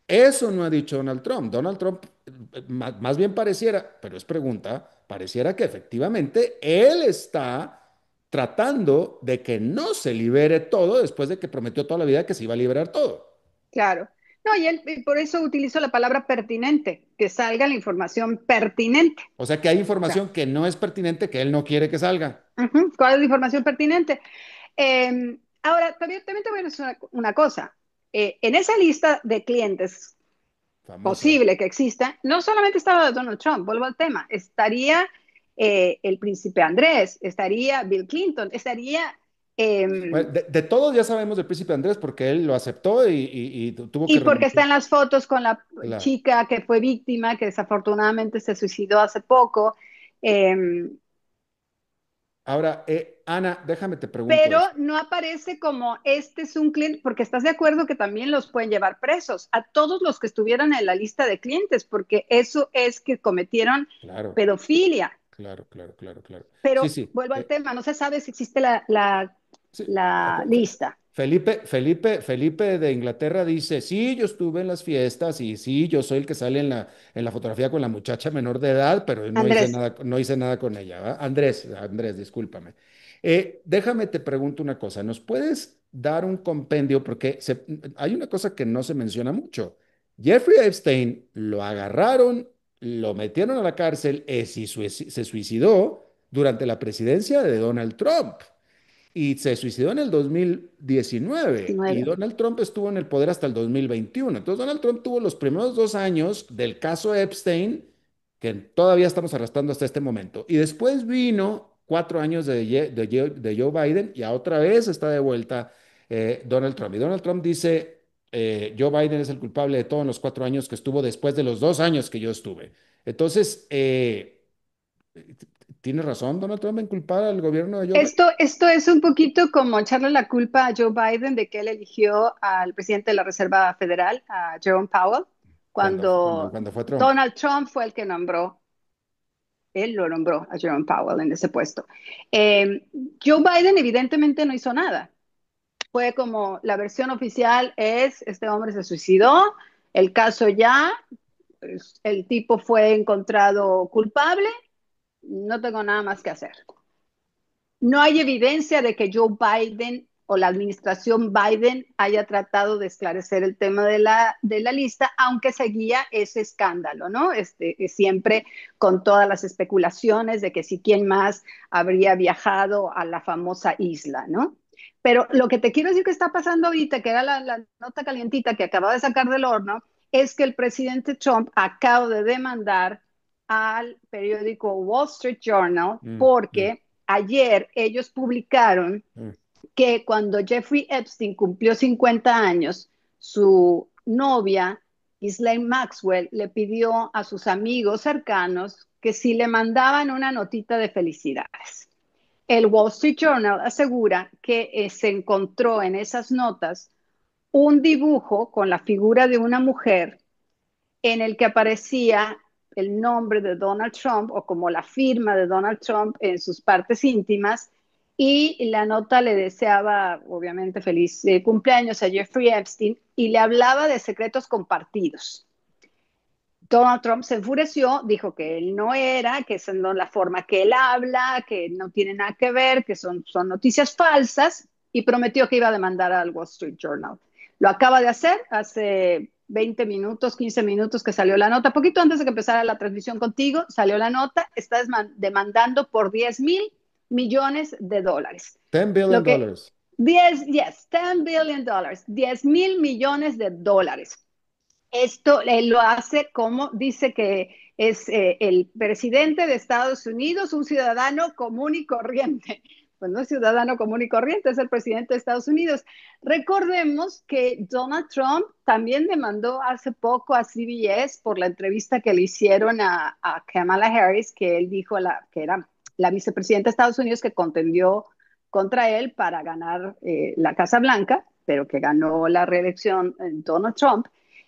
Eso no ha dicho Donald Trump. Donald Trump, más bien pareciera, pero es pregunta, pareciera que efectivamente él está tratando de que no se libere todo después de que prometió toda la vida que se iba a liberar todo.
Claro. No, y él por eso utilizo la palabra pertinente, que salga la información pertinente.
O sea que hay
O sea,
información que no es pertinente, que él no quiere que salga.
¿cuál es la información pertinente? Ahora, también te voy a decir una cosa. En esa lista de clientes
Famosa.
posible que exista, no solamente estaba Donald Trump, vuelvo al tema, estaría el príncipe Andrés, estaría Bill Clinton, estaría...
Bueno,
eh,
de todos ya sabemos del príncipe Andrés porque él lo aceptó y tuvo que
Y porque está
renunciar.
en las fotos con la
Claro.
chica que fue víctima, que desafortunadamente se suicidó hace poco. Eh,
Ahora, Ana, déjame te pregunto
pero
esto.
no aparece como este es un cliente, porque estás de acuerdo que también los pueden llevar presos a todos los que estuvieran en la lista de clientes, porque eso es que cometieron
Claro,
pedofilia.
claro, claro, claro, claro. Sí,
Pero
sí.
vuelvo al tema, no se sabe si existe
Sí,
la lista.
Felipe de Inglaterra dice, sí, yo estuve en las fiestas y sí, yo soy el que sale en la fotografía con la muchacha menor de edad, pero
Andrés,
no hice nada con ella, ¿va? Andrés, discúlpame. Déjame te pregunto una cosa, ¿nos puedes dar un compendio? Porque hay una cosa que no se menciona mucho. Jeffrey Epstein lo agarraron, lo metieron a la cárcel, se suicidó durante la presidencia de Donald Trump y se suicidó en el 2019 y
19.
Donald Trump estuvo en el poder hasta el 2021. Entonces Donald Trump tuvo los primeros 2 años del caso Epstein, que todavía estamos arrastrando hasta este momento. Y después vino 4 años de Joe Biden y a otra vez está de vuelta Donald Trump. Y Donald Trump dice, Joe Biden es el culpable de todos los 4 años que estuvo después de los 2 años que yo estuve. Entonces, ¿tiene razón Donald Trump en culpar al gobierno de Joe Biden?
Esto es un poquito como echarle la culpa a Joe Biden de que él eligió al presidente de la Reserva Federal, a Jerome Powell, cuando
Cuando fue Trump.
Donald Trump fue el que nombró, él lo nombró a Jerome Powell en ese puesto. Joe Biden evidentemente no hizo nada. Fue como la versión oficial es, este hombre se suicidó, el caso ya, pues, el tipo fue encontrado culpable, no tengo nada más que hacer. No hay evidencia de que Joe Biden o la administración Biden haya tratado de esclarecer el tema de la lista, aunque seguía ese escándalo, ¿no? Siempre con todas las especulaciones de que si quién más habría viajado a la famosa isla, ¿no? Pero lo que te quiero decir que está pasando ahorita, que era la nota calientita que acababa de sacar del horno, es que el presidente Trump acaba de demandar al periódico Wall Street Journal porque ayer ellos publicaron que cuando Jeffrey Epstein cumplió 50 años, su novia, Ghislaine Maxwell, le pidió a sus amigos cercanos que si le mandaban una notita de felicidades. El Wall Street Journal asegura que se encontró en esas notas un dibujo con la figura de una mujer en el que aparecía el nombre de Donald Trump o como la firma de Donald Trump en sus partes íntimas, y la nota le deseaba obviamente feliz cumpleaños a Jeffrey Epstein y le hablaba de secretos compartidos. Donald Trump se enfureció, dijo que él no era, que esa no es la forma que él habla, que no tiene nada que ver, que son noticias falsas, y prometió que iba a demandar al Wall Street Journal. Lo acaba de hacer hace 20 minutos, 15 minutos que salió la nota, poquito antes de que empezara la transmisión contigo, salió la nota, está demandando por $10,000 millones.
10 billion dollars.
10 billion dollars, $10,000 millones. Esto él lo hace como dice que es el presidente de Estados Unidos, un ciudadano común y corriente. Pues no es ciudadano común y corriente, es el presidente de Estados Unidos. Recordemos que Donald Trump también demandó hace poco a CBS por la entrevista que le hicieron a Kamala Harris, que él dijo que era la vicepresidenta de Estados Unidos que contendió contra él para ganar la Casa Blanca, pero que ganó la reelección Donald Trump.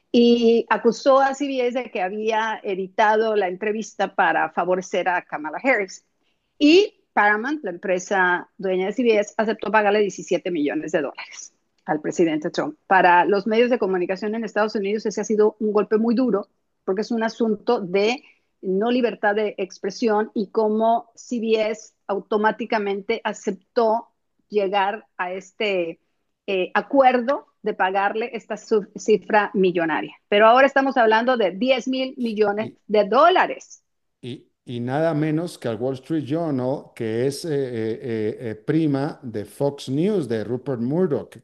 Y acusó a CBS de que había editado la entrevista para favorecer a Kamala Harris. Y Paramount, la empresa dueña de CBS, aceptó pagarle $17 millones al presidente Trump. Para los medios de comunicación en Estados Unidos ese ha sido un golpe muy duro porque es un asunto de no libertad de expresión y cómo CBS automáticamente aceptó llegar a este acuerdo de pagarle esta cifra millonaria. Pero ahora estamos hablando de $10,000 millones.
Y nada menos que al Wall Street Journal, que es prima de Fox News, de Rupert Murdoch.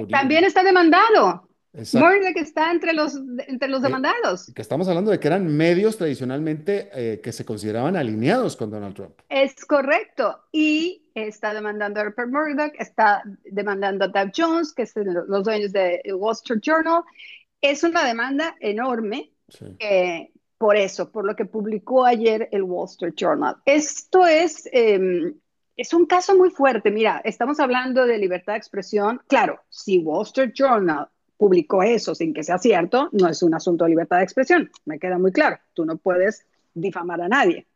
También está demandado.
Exacto.
Murdoch está entre los demandados.
Que estamos hablando de que eran medios tradicionalmente que se consideraban alineados con Donald Trump.
Es correcto. Y está demandando a Rupert Murdoch, está demandando a Dow Jones, que es los dueños de Wall Street Journal. Es una demanda enorme. Sí. Por eso, por lo que publicó ayer el Wall Street Journal. Esto es un caso muy fuerte. Mira, estamos hablando de libertad de expresión. Claro, si Wall Street Journal publicó eso sin que sea cierto, no es un asunto de libertad de expresión. Me queda muy claro. Tú no puedes difamar a nadie.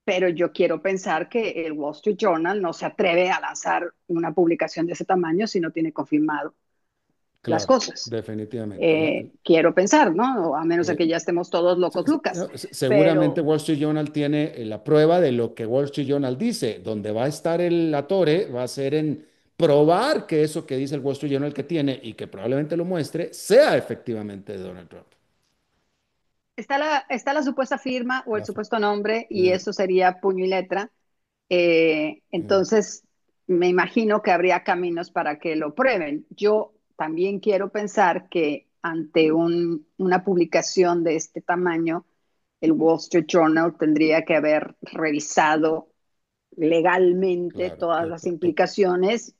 Pero yo quiero pensar que el Wall Street Journal no se atreve a lanzar una publicación de ese tamaño si no tiene confirmado las cosas.
Definitivamente.
Quiero pensar, ¿no? A menos de que ya estemos todos locos, Lucas.
Seguramente Wall Street Journal tiene la prueba de lo que Wall Street Journal dice. Donde va a estar la torre va a ser en probar que eso que dice el Wall Street Journal que tiene y que probablemente lo muestre sea efectivamente de Donald Trump.
Está la supuesta firma o el supuesto nombre y eso sería puño y letra. Entonces, me imagino que habría caminos para que lo prueben. Yo también quiero pensar que ante una publicación de este tamaño, el Wall Street Journal tendría que haber revisado legalmente todas las implicaciones.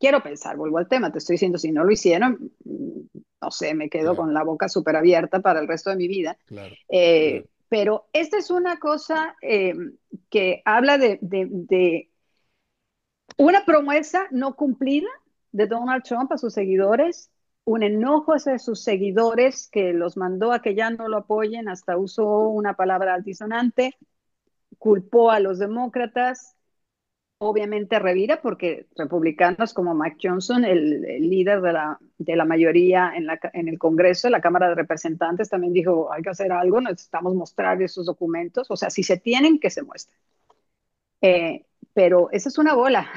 Quiero pensar, vuelvo al tema, te estoy diciendo, si no lo hicieron, no sé, me quedo con la boca súper abierta para el resto de mi vida. Pero esta es una cosa que habla de una promesa no cumplida de Donald Trump a sus seguidores, un enojo hacia sus seguidores que los mandó a que ya no lo apoyen, hasta usó una palabra altisonante, culpó a los demócratas, obviamente revira porque republicanos como Mike Johnson, el líder de la mayoría en el Congreso, la Cámara de Representantes, también dijo, hay que hacer algo, necesitamos mostrar esos documentos, o sea, si se tienen, que se muestren. pero esa es una bola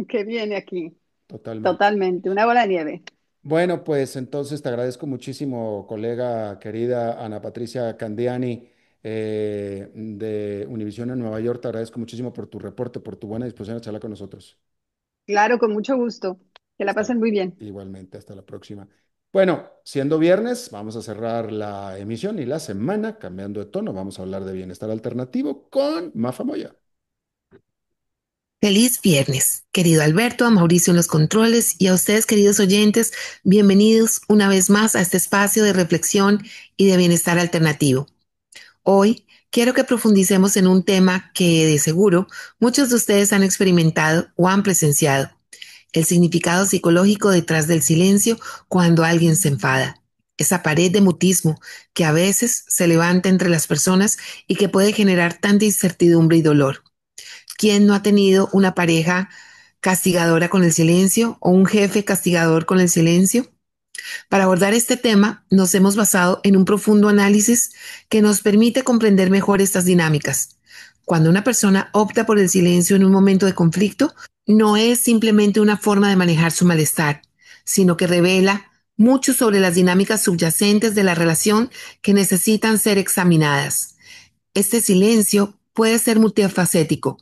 que viene aquí,
Totalmente.
totalmente, una bola de nieve.
Bueno, pues entonces te agradezco muchísimo, colega querida Ana Patricia Candiani, de Univisión en Nueva York. Te agradezco muchísimo por tu reporte, por tu buena disposición a charlar con nosotros.
Claro, con mucho gusto. Que la
Hasta,
pasen muy bien.
igualmente, hasta la próxima. Bueno, siendo viernes, vamos a cerrar la emisión y la semana, cambiando de tono, vamos a hablar de bienestar alternativo con Mafa Moya.
Feliz viernes, querido Alberto, a Mauricio en los controles y a ustedes, queridos oyentes, bienvenidos una vez más a este espacio de reflexión y de bienestar alternativo. Hoy quiero que profundicemos en un tema que de seguro muchos de ustedes han experimentado o han presenciado: el significado psicológico detrás del silencio cuando alguien se enfada. Esa pared de mutismo que a veces se levanta entre las personas y que puede generar tanta incertidumbre y dolor. ¿Quién no ha tenido una pareja castigadora con el silencio o un jefe castigador con el silencio? Para abordar este tema, nos hemos basado en un profundo análisis que nos permite comprender mejor estas dinámicas. Cuando una persona opta por el silencio en un momento de conflicto, no es simplemente una forma de manejar su malestar, sino que revela mucho sobre las dinámicas subyacentes de la relación que necesitan ser examinadas. Este silencio puede ser multifacético.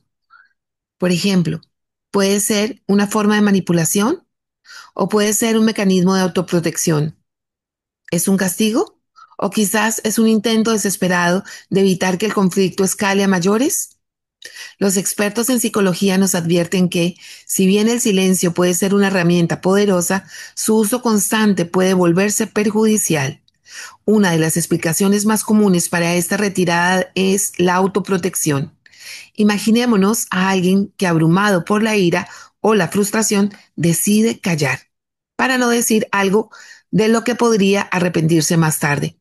Por ejemplo, puede ser una forma de manipulación o puede ser un mecanismo de autoprotección. ¿Es un castigo? ¿O quizás es un intento desesperado de evitar que el conflicto escale a mayores? Los expertos en psicología nos advierten que, si bien el silencio puede ser una herramienta poderosa, su uso constante puede volverse perjudicial. Una de las explicaciones más comunes para esta retirada es la autoprotección. Imaginémonos a alguien que, abrumado por la ira o la frustración, decide callar, para no decir algo de lo que podría arrepentirse más tarde.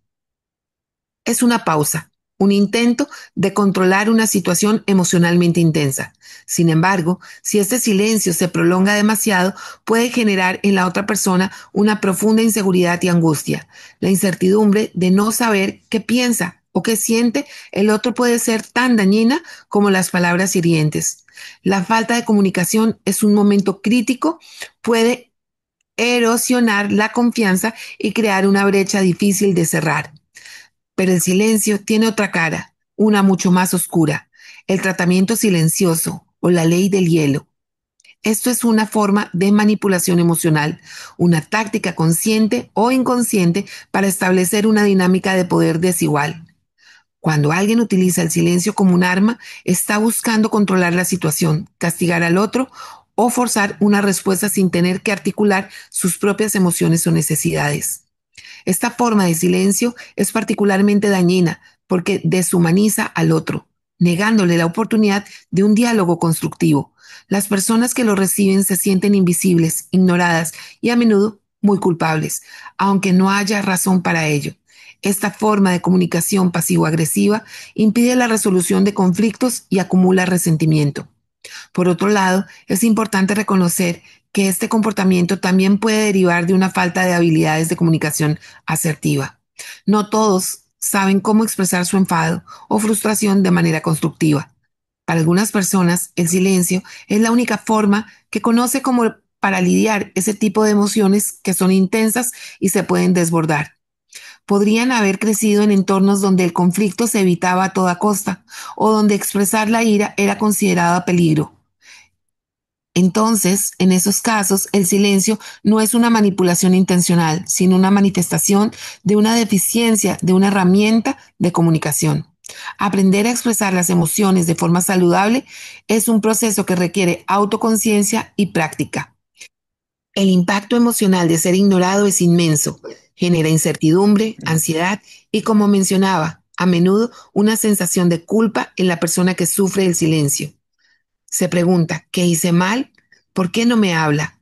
Es una pausa, un intento de controlar una situación emocionalmente intensa. Sin embargo, si este silencio se prolonga demasiado, puede generar en la otra persona una profunda inseguridad y angustia. La incertidumbre de no saber qué piensa o qué siente el otro puede ser tan dañina como las palabras hirientes. La falta de comunicación es un momento crítico, puede erosionar la confianza y crear una brecha difícil de cerrar. Pero el silencio tiene otra cara, una mucho más oscura: el tratamiento silencioso o la ley del hielo. Esto es una forma de manipulación emocional, una táctica consciente o inconsciente para establecer una dinámica de poder desigual. Cuando alguien utiliza el silencio como un arma, está buscando controlar la situación, castigar al otro o forzar una respuesta sin tener que articular sus propias emociones o necesidades. Esta forma de silencio es particularmente dañina porque deshumaniza al otro, negándole la oportunidad de un diálogo constructivo. Las personas que lo reciben se sienten invisibles, ignoradas y a menudo muy culpables, aunque no haya razón para ello. Esta forma de comunicación pasivo-agresiva impide la resolución de conflictos y acumula resentimiento. Por otro lado, es importante reconocer que este comportamiento también puede derivar de una falta de habilidades de comunicación asertiva. No todos saben cómo expresar su enfado o frustración de manera constructiva. Para algunas personas, el silencio es la única forma que conoce como para lidiar ese tipo de emociones que son intensas y se pueden desbordar. Podrían haber crecido en entornos donde el conflicto se evitaba a toda costa o donde expresar la ira era considerado peligro. Entonces, en esos casos, el silencio no es una manipulación intencional, sino una manifestación de una deficiencia de una herramienta de comunicación. Aprender a expresar las emociones de forma saludable es un proceso que requiere autoconciencia y práctica. El impacto emocional de ser ignorado es inmenso. Genera incertidumbre, ansiedad y, como mencionaba, a menudo una sensación de culpa en la persona que sufre el silencio. Se pregunta: ¿qué hice mal? ¿Por qué no me habla?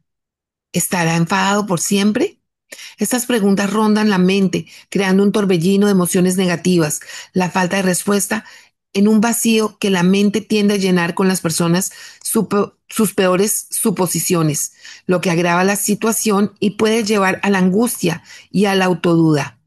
¿Estará enfadado por siempre? Estas preguntas rondan la mente, creando un torbellino de emociones negativas, la falta de respuesta en un vacío que la mente tiende a llenar con las personas sus peores suposiciones, lo que agrava la situación y puede llevar a la angustia y a la autoduda.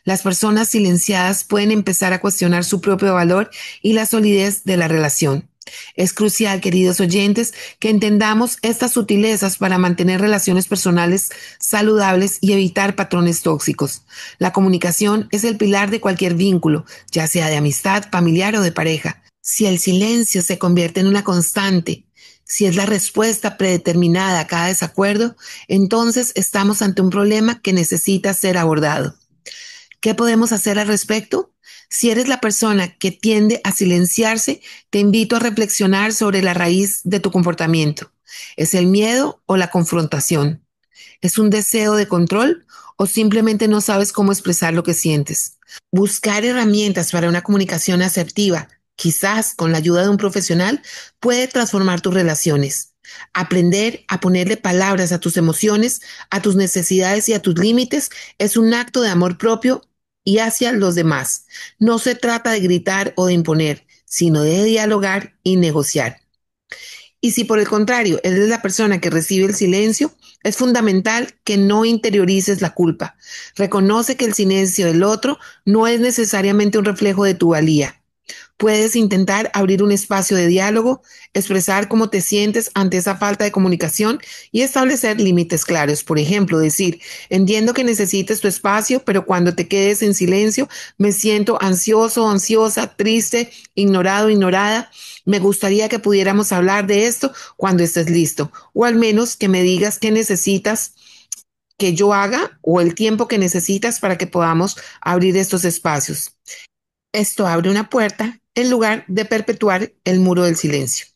Las personas silenciadas pueden empezar a cuestionar su propio valor y la solidez de la relación. Es crucial, queridos oyentes, que entendamos estas sutilezas para mantener relaciones personales saludables y evitar patrones tóxicos. La comunicación es el pilar de cualquier vínculo, ya sea de amistad, familiar o de pareja. Si el silencio se convierte en una constante, si es la respuesta predeterminada a cada desacuerdo, entonces estamos ante un problema que necesita ser abordado. ¿Qué podemos hacer al respecto? Si eres la persona que tiende a silenciarse, te invito a reflexionar sobre la raíz de tu comportamiento. ¿Es el miedo o la confrontación? ¿Es un deseo de control o simplemente no sabes cómo expresar lo que sientes? Buscar herramientas para una comunicación asertiva, quizás con la ayuda de un profesional, puede transformar tus relaciones. Aprender a ponerle palabras a tus emociones, a tus necesidades y a tus límites es un acto de amor propio y hacia los demás. No se trata de gritar o de imponer, sino de dialogar y negociar. Y si por el contrario eres la persona que recibe el silencio, es fundamental que no interiorices la culpa. Reconoce que el silencio del otro no es necesariamente un reflejo de tu valía. Puedes intentar abrir un espacio de diálogo, expresar cómo te sientes ante esa falta de comunicación y establecer límites claros. Por ejemplo, decir, entiendo que necesites tu espacio, pero cuando te quedes en silencio, me siento ansioso, ansiosa, triste, ignorado, ignorada. Me gustaría que pudiéramos hablar de esto cuando estés listo, o al menos que me digas qué necesitas que yo haga o el tiempo que necesitas para que podamos abrir estos espacios. Esto abre una puerta en lugar de perpetuar el muro del silencio.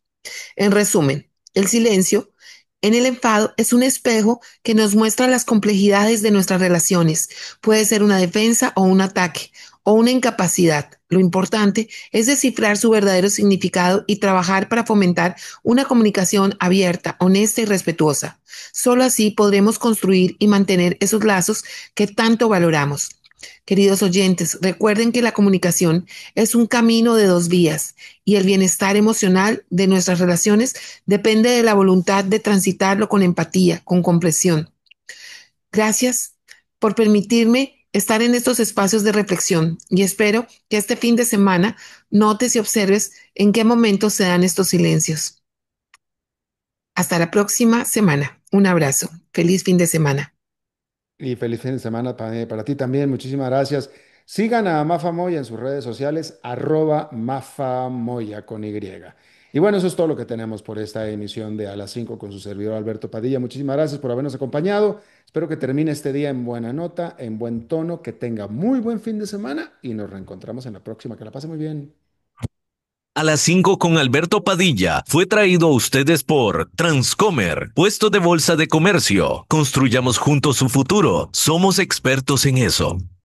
En resumen, el silencio en el enfado es un espejo que nos muestra las complejidades de nuestras relaciones. Puede ser una defensa o un ataque o una incapacidad. Lo importante es descifrar su verdadero significado y trabajar para fomentar una comunicación abierta, honesta y respetuosa. Solo así podremos construir y mantener esos lazos que tanto valoramos. Queridos oyentes, recuerden que la comunicación es un camino de dos vías y el bienestar emocional de nuestras relaciones depende de la voluntad de transitarlo con empatía, con comprensión. Gracias por permitirme estar en estos espacios de reflexión y espero que este fin de semana notes y observes en qué momentos se dan estos silencios. Hasta la próxima semana. Un abrazo. Feliz fin de semana.
Y feliz fin de semana para ti también. Muchísimas gracias. Sigan a Mafa Moya en sus redes sociales, @Mafa Moya con Y. Y bueno, eso es todo lo que tenemos por esta emisión de A las 5 con su servidor Alberto Padilla. Muchísimas gracias por habernos acompañado. Espero que termine este día en buena nota, en buen tono, que tenga muy buen fin de semana y nos reencontramos en la próxima. Que la pase muy bien.
A las 5 con Alberto Padilla fue traído a ustedes por Transcomer, puesto de bolsa de comercio. Construyamos juntos su futuro. Somos expertos en eso.